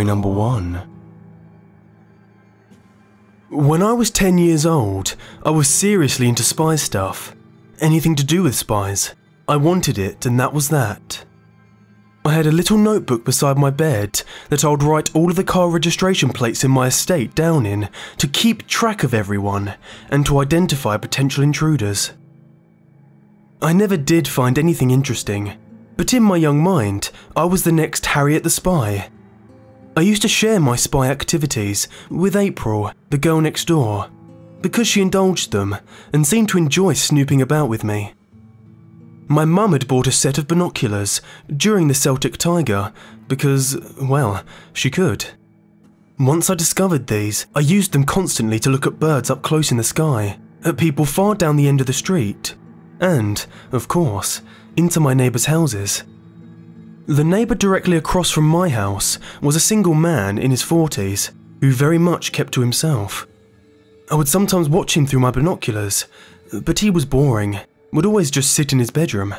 Story number 1. When I was 10 years old, I was seriously into spy stuff. Anything to do with spies. I wanted it, and that was that. I had a little notebook beside my bed that I would write all of the car registration plates in my estate down in to keep track of everyone and to identify potential intruders. I never did find anything interesting, but in my young mind, I was the next Harriet the Spy. I used to share my spy activities with April, the girl next door, because she indulged them and seemed to enjoy snooping about with me. My mum had bought a set of binoculars during the Celtic Tiger because, well, she could. Once I discovered these, I used them constantly to look at birds up close in the sky, at people far down the end of the street, and, of course, into my neighbours' houses. The neighbour directly across from my house was a single man in his 40s who very much kept to himself. I would sometimes watch him through my binoculars, but he was boring, would always just sit in his bedroom.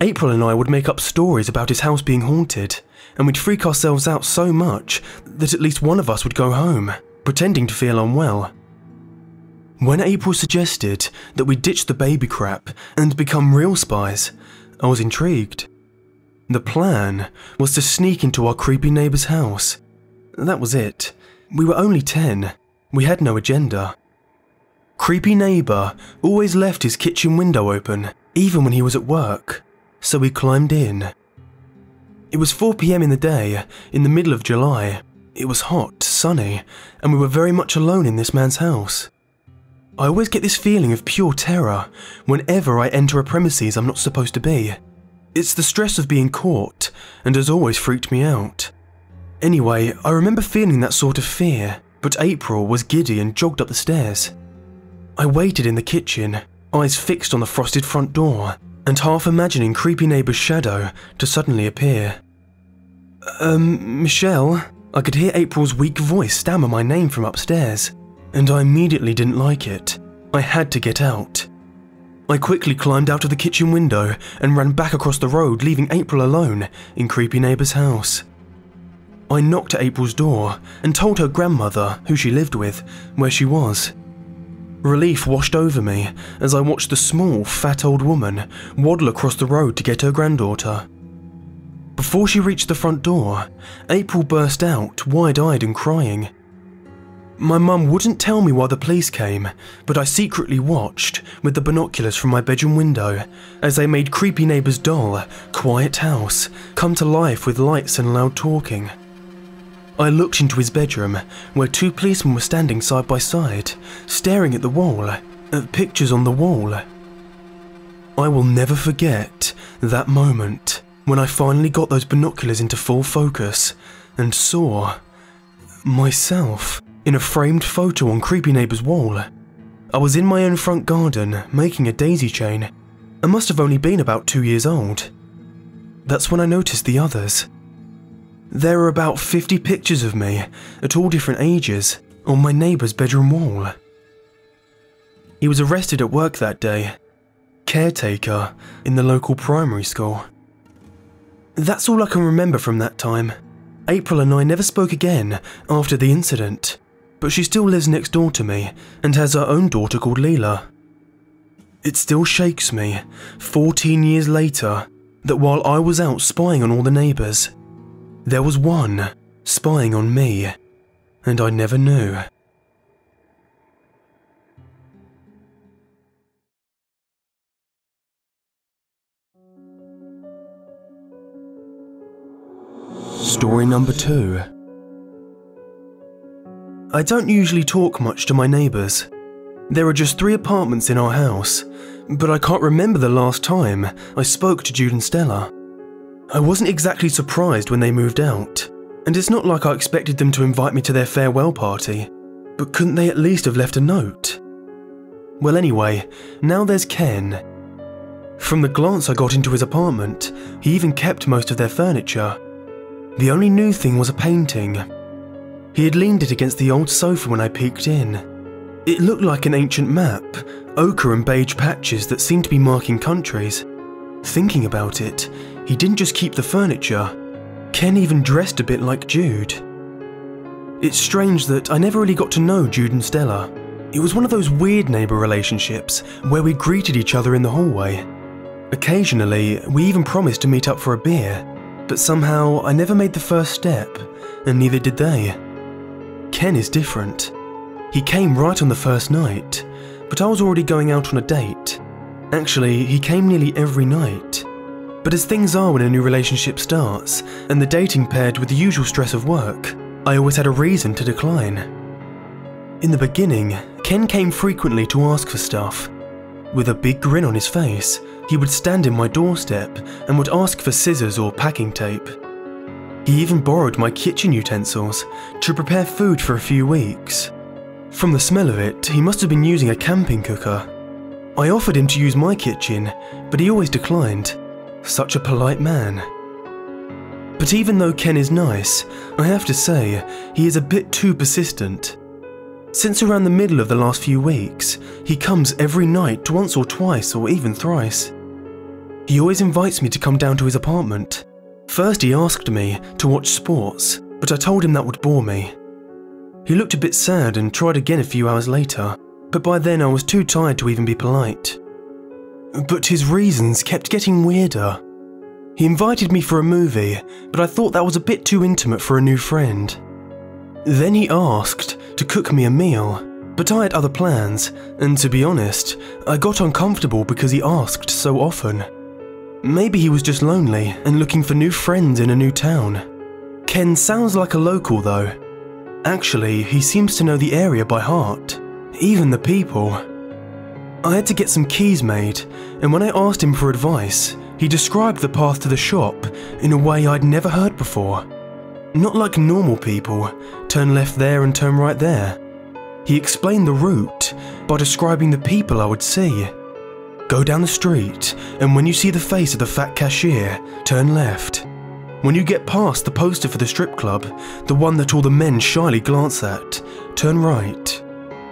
April and I would make up stories about his house being haunted, and we'd freak ourselves out so much that at least one of us would go home, pretending to feel unwell. When April suggested that we ditch the baby crap and become real spies, I was intrigued. The plan was to sneak into our creepy neighbour's house. That was it. We were only 10. We had no agenda. Creepy neighbour always left his kitchen window open, even when he was at work, so we climbed in. It was 4 PM in the day, in the middle of July. It was hot, sunny, and we were very much alone in this man's house. I always get this feeling of pure terror whenever I enter a premises I'm not supposed to be. It's the stress of being caught, and has always freaked me out. Anyway, I remember feeling that sort of fear, but April was giddy and jogged up the stairs. I waited in the kitchen, eyes fixed on the frosted front door, and half imagining creepy neighbour's shadow to suddenly appear. Michelle? I could hear April's weak voice stammer my name from upstairs, and I immediately didn't like it. I had to get out. I quickly climbed out of the kitchen window and ran back across the road, leaving April alone in creepy neighbour's house. I knocked at April's door and told her grandmother, who she lived with, where she was. Relief washed over me as I watched the small, fat old woman waddle across the road to get her granddaughter. Before she reached the front door, April burst out, wide-eyed and crying. My mum wouldn't tell me why the police came, but I secretly watched with the binoculars from my bedroom window as they made creepy neighbour's dull, quiet house come to life with lights and loud talking. I looked into his bedroom, where 2 policemen were standing side by side, staring at the wall, at pictures on the wall. I will never forget that moment when I finally got those binoculars into full focus and saw myself in a framed photo on creepy neighbour's wall. I was in my own front garden, making a daisy chain. I must have only been about 2 years old. That's when I noticed the others. There were about 50 pictures of me, at all different ages, on my neighbour's bedroom wall. He was arrested at work that day. Caretaker in the local primary school. That's all I can remember from that time. April and I never spoke again after the incident, but she still lives next door to me and has her own daughter called Leela. It still shakes me, 14 years later, that while I was out spying on all the neighbours, there was one spying on me, and I never knew. Story number 2. I don't usually talk much to my neighbours. There are just 3 apartments in our house, but I can't remember the last time I spoke to Jude and Stella. I wasn't exactly surprised when they moved out, and it's not like I expected them to invite me to their farewell party, but couldn't they at least have left a note? Well anyway, now there's Ken. From the glance I got into his apartment, he even kept most of their furniture. The only new thing was a painting. He had leaned it against the old sofa when I peeked in. It looked like an ancient map, ochre and beige patches that seemed to be marking countries. Thinking about it, he didn't just keep the furniture. Ken even dressed a bit like Jude. It's strange that I never really got to know Jude and Stella. It was one of those weird neighbour relationships where we greeted each other in the hallway. Occasionally, we even promised to meet up for a beer, but somehow I never made the first step, and neither did they. Ken is different. He came right on the first night, but I was already going out on a date. Actually, he came nearly every night. But as things are when a new relationship starts, and the dating paired with the usual stress of work, I always had a reason to decline. In the beginning, Ken came frequently to ask for stuff. With a big grin on his face, he would stand in my doorstep and would ask for scissors or packing tape. He even borrowed my kitchen utensils to prepare food for a few weeks. From the smell of it, he must have been using a camping cooker. I offered him to use my kitchen, but he always declined. Such a polite man. But even though Ken is nice, I have to say, he is a bit too persistent. Since around the middle of the last few weeks, he comes every night once or twice or even thrice. He always invites me to come down to his apartment. First he asked me to watch sports, but I told him that would bore me. He looked a bit sad and tried again a few hours later, but by then I was too tired to even be polite. But his reasons kept getting weirder. He invited me for a movie, but I thought that was a bit too intimate for a new friend. Then he asked to cook me a meal, but I had other plans, and to be honest, I got uncomfortable because he asked so often. Maybe he was just lonely and looking for new friends in a new town. Ken sounds like a local though. Actually, he seems to know the area by heart, even the people. I had to get some keys made, and when I asked him for advice, he described the path to the shop in a way I'd never heard before. Not like normal people, turn left there and turn right there. He explained the route by describing the people I would see. Go down the street, and when you see the face of the fat cashier, turn left. When you get past the poster for the strip club, the one that all the men shyly glance at, turn right.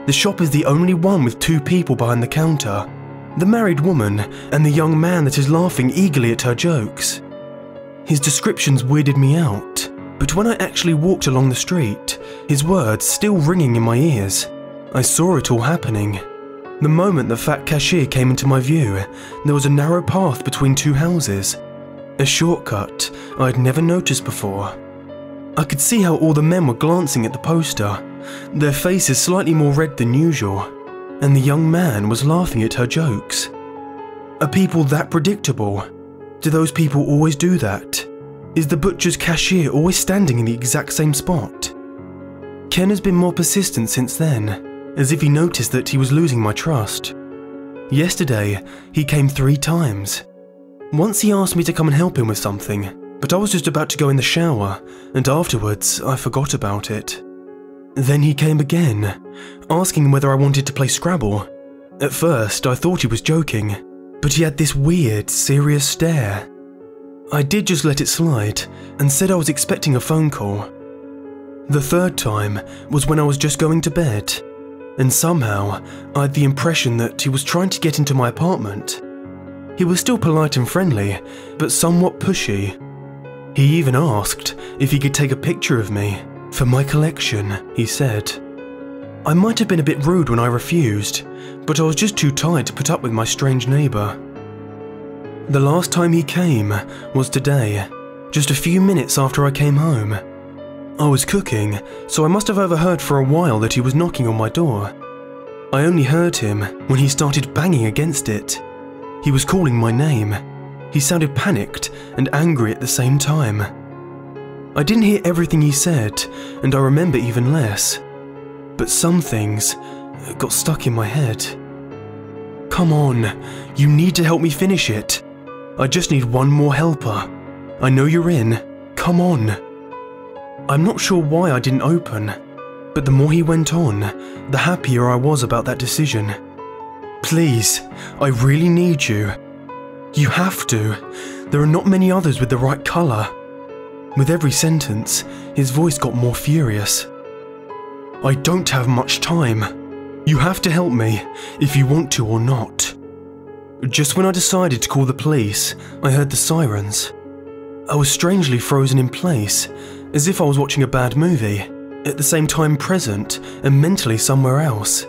The shop is the only one with two people behind the counter, the married woman and the young man that is laughing eagerly at her jokes. His descriptions weirded me out, but when I actually walked along the street, his words still ringing in my ears, I saw it all happening. The moment the fat cashier came into my view, there was a narrow path between two houses. A shortcut I'd never noticed before. I could see how all the men were glancing at the poster, their faces slightly more red than usual, and the young man was laughing at her jokes. Are people that predictable? Do those people always do that? Is the butcher's cashier always standing in the exact same spot? Ken has been more persistent since then, as if he noticed that he was losing my trust. Yesterday, he came 3 times. Once he asked me to come and help him with something, but I was just about to go in the shower, and afterwards I forgot about it. Then he came again, asking whether I wanted to play Scrabble. At first I thought he was joking, but he had this weird, serious stare. I did just let it slide, and said I was expecting a phone call. The 3rd time was when I was just going to bed, and somehow I had the impression that he was trying to get into my apartment. He was still polite and friendly, but somewhat pushy. He even asked if he could take a picture of me for my collection, he said. I might have been a bit rude when I refused, but I was just too tired to put up with my strange neighbour. The last time he came was today, just a few minutes after I came home. I was cooking, so I must have overheard for a while that he was knocking on my door. I only heard him when he started banging against it. He was calling my name. He sounded panicked and angry at the same time. I didn't hear everything he said, and I remember even less. But some things got stuck in my head. Come on, you need to help me finish it. I just need one more helper. I know you're in. Come on. I'm not sure why I didn't open, but the more he went on, the happier I was about that decision. Please, I really need you. You have to. There are not many others with the right colour. With every sentence, his voice got more furious. I don't have much time. You have to help me, if you want to or not. Just when I decided to call the police, I heard the sirens. I was strangely frozen in place, as if I was watching a bad movie, at the same time present and mentally somewhere else.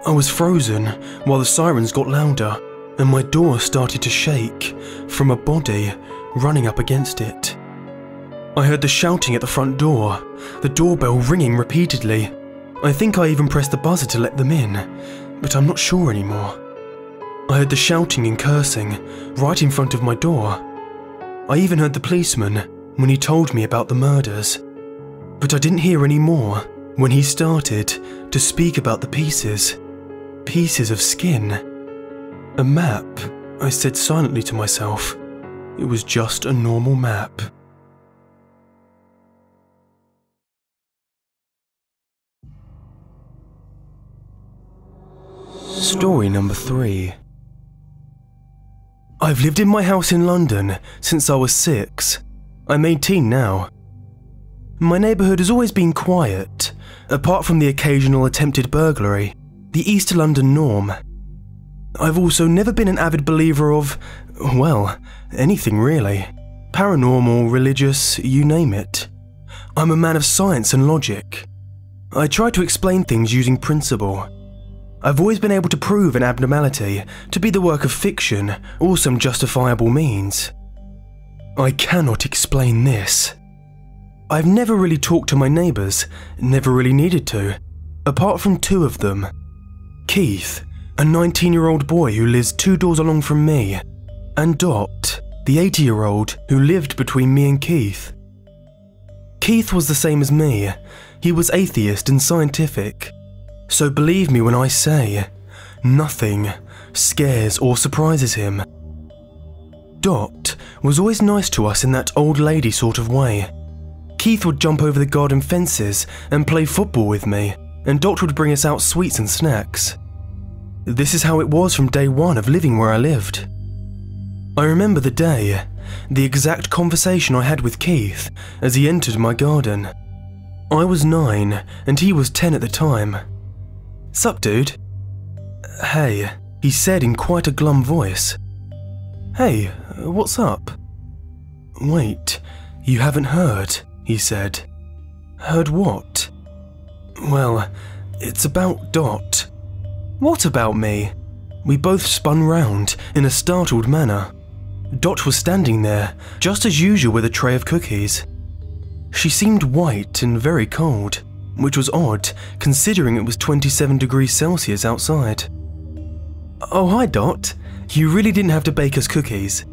I was frozen while the sirens got louder and my door started to shake from a body running up against it. I heard the shouting at the front door, the doorbell ringing repeatedly. I think I even pressed the buzzer to let them in, but I'm not sure anymore. I heard the shouting and cursing right in front of my door. I even heard the policeman when he told me about the murders. But I didn't hear any more when he started to speak about the pieces. Pieces of skin. A map, I said silently to myself. It was just a normal map. Story number 3. I've lived in my house in London since I was 6. I'm 18 now. My neighbourhood has always been quiet, apart from the occasional attempted burglary, the East London norm. I've also never been an avid believer of, well, anything really. Paranormal, religious, you name it. I'm a man of science and logic. I try to explain things using principle. I've always been able to prove an abnormality to be the work of fiction or some justifiable means. I cannot explain this. I've never really talked to my neighbours, never really needed to, apart from 2 of them. Keith, a 19-year-old boy who lives 2 doors along from me, and Dot, the 80-year-old who lived between me and Keith. Keith was the same as me. He was atheist and scientific. So believe me when I say, nothing scares or surprises him. Dot was always nice to us in that old lady sort of way. Keith would jump over the garden fences and play football with me, and Dot would bring us out sweets and snacks. This is how it was from day one of living where I lived. I remember the day, the exact conversation I had with Keith as he entered my garden. I was 9 and he was 10 at the time. "Sup, dude?" "Hey," he said in quite a glum voice. "Hey, what's up?" "Wait, you haven't heard," he said. "Heard what?" "Well, it's about Dot." "What about me?" We both spun round in a startled manner. Dot was standing there, just as usual with a tray of cookies. She seemed white and very cold, which was odd considering it was 27 degrees Celsius outside. "Oh, hi Dot. You really didn't have to bake us cookies."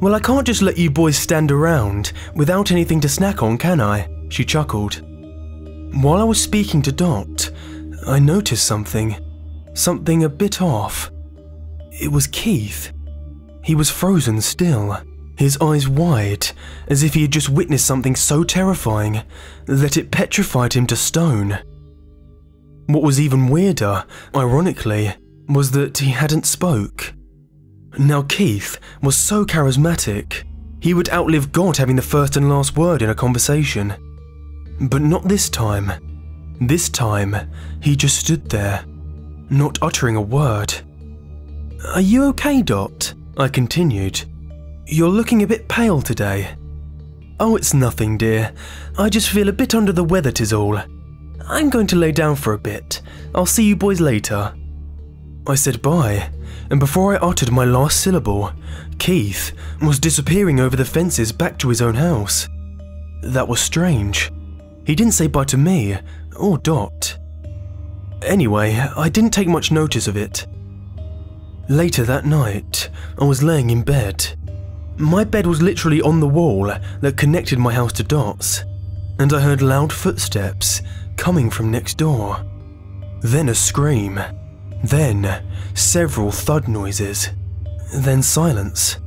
"Well, I can't just let you boys stand around without anything to snack on, can I?" she chuckled. While I was speaking to Dot, I noticed something a bit off. It was Keith. He was frozen still, his eyes wide, as if he had just witnessed something so terrifying that it petrified him to stone. What was even weirder, ironically, was that he hadn't spoke. Now Keith was so charismatic, he would outlive God having the first and last word in a conversation. But not this time. This time, he just stood there, not uttering a word. "Are you okay, Dot?" I continued. "You're looking a bit pale today." "Oh, it's nothing, dear. I just feel a bit under the weather, 'tis all. I'm going to lay down for a bit. I'll see you boys later." I said bye, and before I uttered my last syllable, Keith was disappearing over the fences back to his own house. That was strange. He didn't say bye to me or Dot. Anyway, I didn't take much notice of it. Later that night, I was laying in bed. My bed was literally on the wall that connected my house to Dot's, and I heard loud footsteps coming from next door. Then a scream. Then several thud noises. Then silence.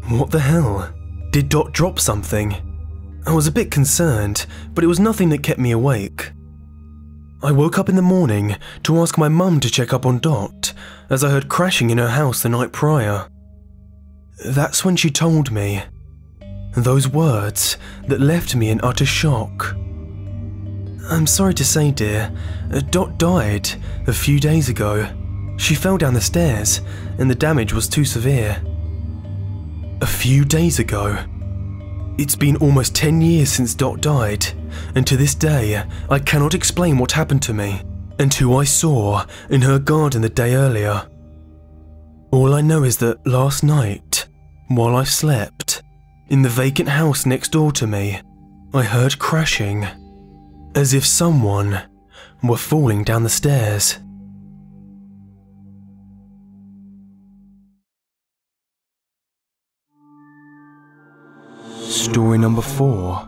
What the hell? Did Dot drop something? I was a bit concerned, but it was nothing that kept me awake. I woke up in the morning to ask my mum to check up on Dot, as I heard crashing in her house the night prior. That's when she told me those words that left me in utter shock. "I'm sorry to say, dear, Dot died a few days ago. She fell down the stairs and the damage was too severe." A few days ago? It's been almost 10 years since Dot died, and to this day, I cannot explain what happened to me and who I saw in her garden the day earlier. All I know is that last night, while I slept, in the vacant house next door to me, I heard crashing, as if someone were falling down the stairs. Story number 4.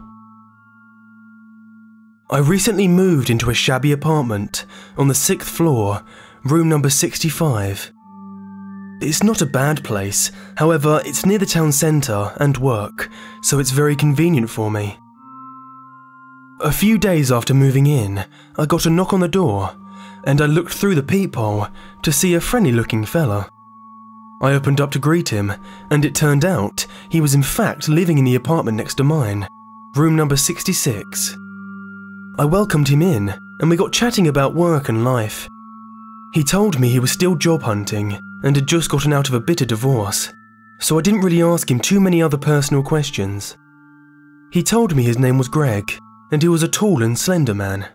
I recently moved into a shabby apartment on the 6th floor, room number 65. It's not a bad place, however it's near the town centre and work, so it's very convenient for me. A few days after moving in, I got a knock on the door, and I looked through the peephole to see a friendly looking fella. I opened up to greet him, and it turned out he was in fact living in the apartment next to mine, room number 66. I welcomed him in, and we got chatting about work and life. He told me he was still job hunting and had just gotten out of a bitter divorce, so I didn't really ask him too many other personal questions. He told me his name was Greg, and he was a tall and slender man.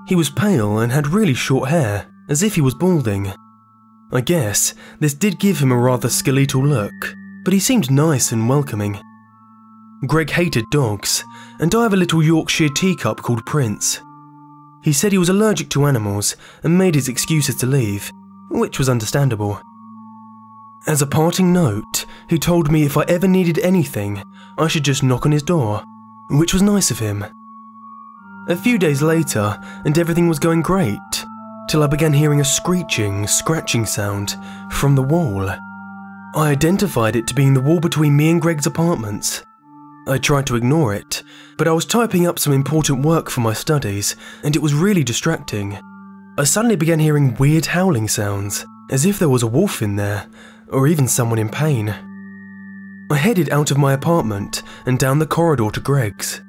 He was pale and had really short hair, as if he was balding. I guess this did give him a rather skeletal look, but he seemed nice and welcoming. Greg hated dogs, and I have a little Yorkshire teacup called Prince. He said he was allergic to animals and made his excuses to leave, which was understandable. As a parting note, he told me if I ever needed anything, I should just knock on his door, which was nice of him. A few days later, and everything was going great, till I began hearing a screeching, scratching sound from the wall. I identified it to being the wall between me and Greg's apartments. I tried to ignore it, but I was typing up some important work for my studies, and it was really distracting. I suddenly began hearing weird howling sounds, as if there was a wolf in there, or even someone in pain. I headed out of my apartment and down the corridor to Greg's.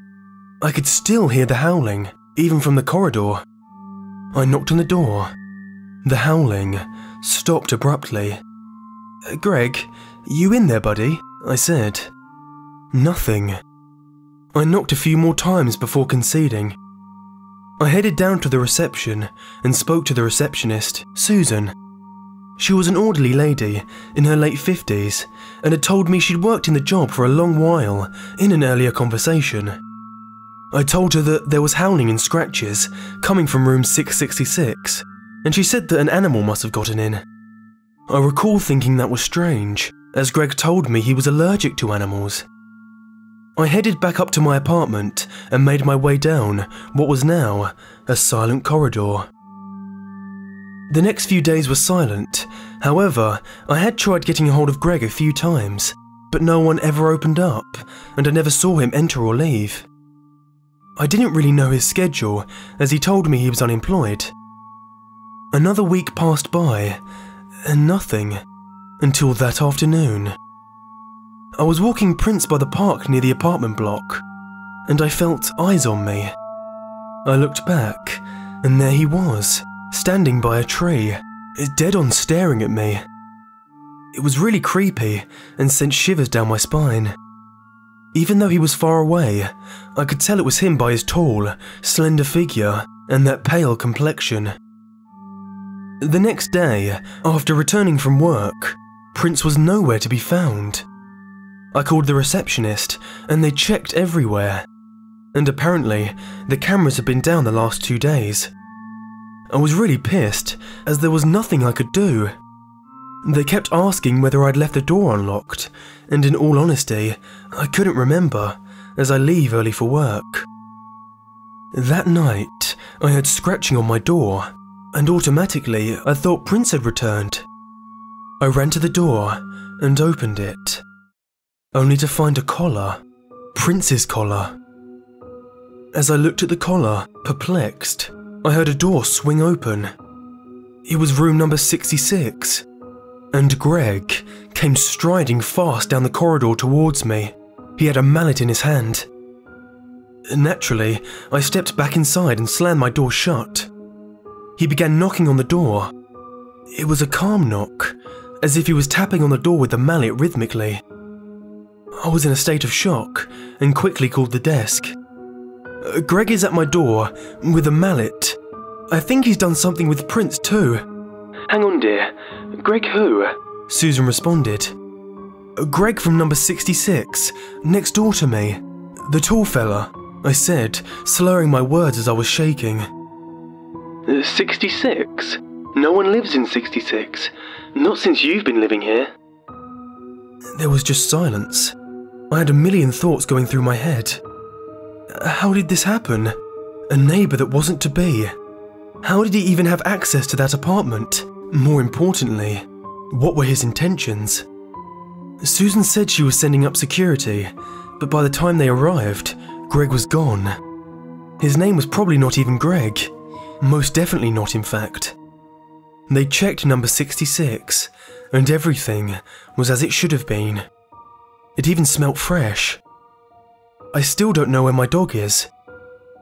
I could still hear the howling, even from the corridor. I knocked on the door. The howling stopped abruptly. "Greg, you in there, buddy?" I said. Nothing. I knocked a few more times before conceding. I headed down to the reception and spoke to the receptionist, Susan. She was an orderly lady in her late 50s and had told me she'd worked in the job for a long while in an earlier conversation. I told her that there was howling and scratches coming from room 666, and she said that an animal must have gotten in. I recall thinking that was strange, as Greg told me he was allergic to animals. I headed back up to my apartment and made my way down what was now a silent corridor. The next few days were silent, however, I had tried getting a hold of Greg a few times, but no one ever opened up, and I never saw him enter or leave. I didn't really know his schedule, as he told me he was unemployed. Another week passed by, and nothing, until that afternoon. I was walking Prince by the park near the apartment block, and I felt eyes on me. I looked back, and there he was, standing by a tree, dead on staring at me. It was really creepy and sent shivers down my spine. Even though he was far away, I could tell it was him by his tall, slender figure and that pale complexion. The next day, after returning from work, Prince was nowhere to be found. I called the receptionist and they checked everywhere, and apparently the cameras had been down the last 2 days. I was really pissed, as there was nothing I could do. They kept asking whether I'd left the door unlocked, and in all honesty, I couldn't remember, as I leave early for work. That night, I heard scratching on my door, and automatically I thought Prince had returned. I ran to the door and opened it, only to find a collar, Prince's collar. As I looked at the collar, perplexed, I heard a door swing open. It was room number 66, and Greg came striding fast down the corridor towards me. He had a mallet in his hand. Naturally, I stepped back inside and slammed my door shut. He began knocking on the door. It was a calm knock, as if he was tapping on the door with the mallet rhythmically. I was in a state of shock and quickly called the desk. Greg is at my door with a mallet. I think he's done something with Prince too. Hang on, dear. Greg who? Susan responded. Greg from number 66, next door to me. The tall fella, I said, slurring my words as I was shaking. 66? No one lives in 66. Not since you've been living here. There was just silence. I had a million thoughts going through my head. How did this happen? A neighbour that wasn't to be. How did he even have access to that apartment? More importantly, what were his intentions? Susan said she was sending up security, but by the time they arrived, Greg was gone. His name was probably not even Greg. Most definitely not, in fact. They checked number 66, and everything was as it should have been. It even smelt fresh. I still don't know where my dog is,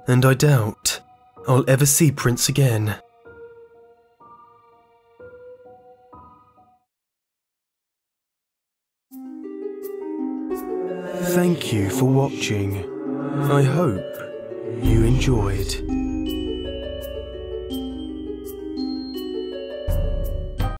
and I doubt I'll ever see Prince again. Thank you for watching. I hope you enjoyed.